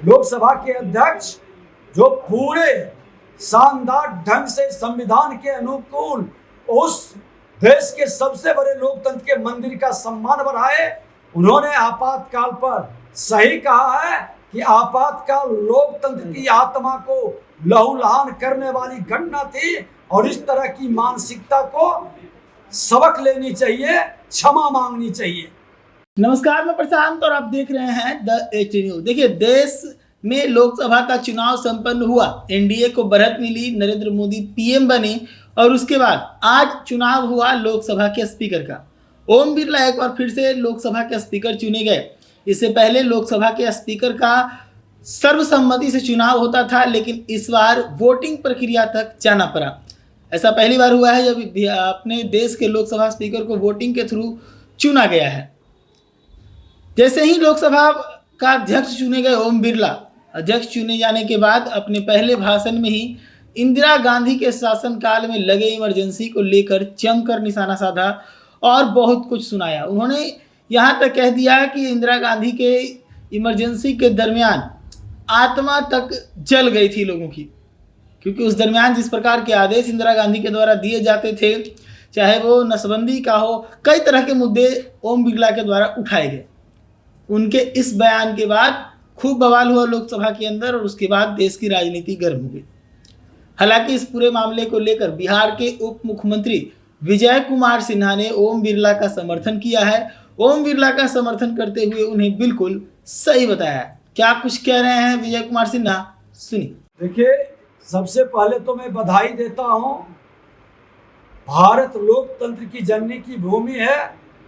लोकसभा के अध्यक्ष जो पूरे शानदार ढंग से संविधान के अनुकूल उस देश के सबसे बड़े लोकतंत्र के मंदिर का सम्मान बढ़ाए, उन्होंने आपातकाल पर सही कहा है कि आपातकाल लोकतंत्र की आत्मा को लहूलुहान करने वाली घटना थी और इस तरह की मानसिकता को सबक लेनी चाहिए, क्षमा मांगनी चाहिए। नमस्कार, मैं प्रशांत और आप देख रहे हैं द एच न्यूज। देखिए, देश में लोकसभा का चुनाव संपन्न हुआ, एनडीए को बढ़त मिली, नरेंद्र मोदी पीएम बने और उसके बाद आज चुनाव हुआ लोकसभा के स्पीकर का। ओम बिरला एक बार फिर से लोकसभा के स्पीकर चुने गए। इससे पहले लोकसभा के स्पीकर का सर्वसम्मति से चुनाव होता था, लेकिन इस बार वोटिंग प्रक्रिया तक जाना पड़ा। ऐसा पहली बार हुआ है जब अपने देश के लोकसभा स्पीकर को वोटिंग के थ्रू चुना गया है। जैसे ही लोकसभा का अध्यक्ष चुने गए ओम बिरला, अध्यक्ष चुने जाने के बाद अपने पहले भाषण में ही इंदिरा गांधी के शासनकाल में लगे इमरजेंसी को लेकर जमकर निशाना साधा और बहुत कुछ सुनाया। उन्होंने यहाँ तक कह दिया कि इंदिरा गांधी के इमरजेंसी के दरमियान आत्मा तक जल गई थी लोगों की, क्योंकि उस दरमियान जिस प्रकार के आदेश इंदिरा गांधी के द्वारा दिए जाते थे, चाहे वो नसबंदी का हो, कई तरह के मुद्दे ओम बिरला के द्वारा उठाए गए। उनके इस बयान के बाद खूब बवाल हुआ लोकसभा के अंदर और उसके बाद देश की राजनीति गर्म हो गई। हालांकि इस पूरे मामले को लेकर बिहार के उप मुख्यमंत्री विजय कुमार सिन्हा ने ओम बिरला का समर्थन किया है। ओम बिरला का समर्थन करते हुए उन्हें बिल्कुल सही बताया। क्या कुछ कह रहे हैं विजय कुमार सिन्हा, सुनिए। देखिए, सबसे पहले तो मैं बधाई देता हूं। भारत लोकतंत्र की जननी की भूमि है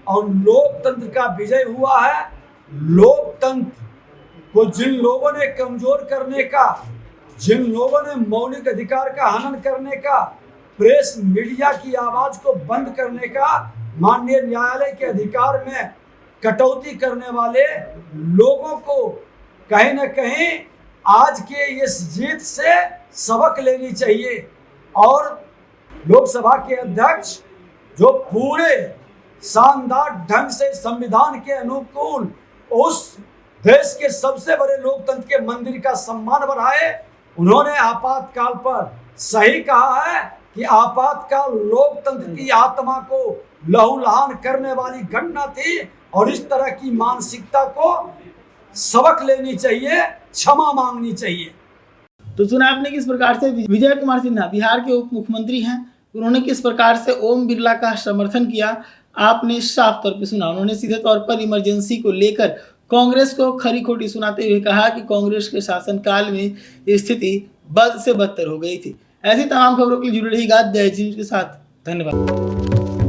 और लोकतंत्र का विजय हुआ है। लोकतंत्र को जिन लोगों ने कमजोर करने का, जिन लोगों ने मौलिक अधिकार का हनन करने का, प्रेस मीडिया की आवाज को बंद करने का, माननीय न्यायालय के अधिकार में कटौती करने वाले लोगों को कहीं न कहीं आज के इस जीत से सबक लेनी चाहिए। और लोकसभा के अध्यक्ष जो पूरे शानदार ढंग से संविधान के अनुकूल उस देश के सबसे बड़े लोकतंत्र के मंदिर का सम्मान बढ़ाए, उन्होंने आपातकाल पर सही कहा है कि आपातकाल लोकतंत्र की आत्मा को लहूलुहान करने वाली घटना थी और इस तरह की मानसिकता को सबक लेनी चाहिए, क्षमा मांगनी चाहिए। तो सुना आपने किस प्रकार से विजय कुमार सिन्हा बिहार के उप मुख्यमंत्री हैं, उन्होंने किस प्रकार से ओम बिरला का समर्थन किया। आपने साफ तौर पे सुना। उन्होंने सीधे तौर पर इमरजेंसी को लेकर कांग्रेस को खरी खोटी सुनाते हुए कहा कि कांग्रेस के शासनकाल में स्थिति बद से बदतर हो गई थी। ऐसी तमाम खबरों के लिए जुड़े रहिएगा द एच न्यूज के साथ। धन्यवाद।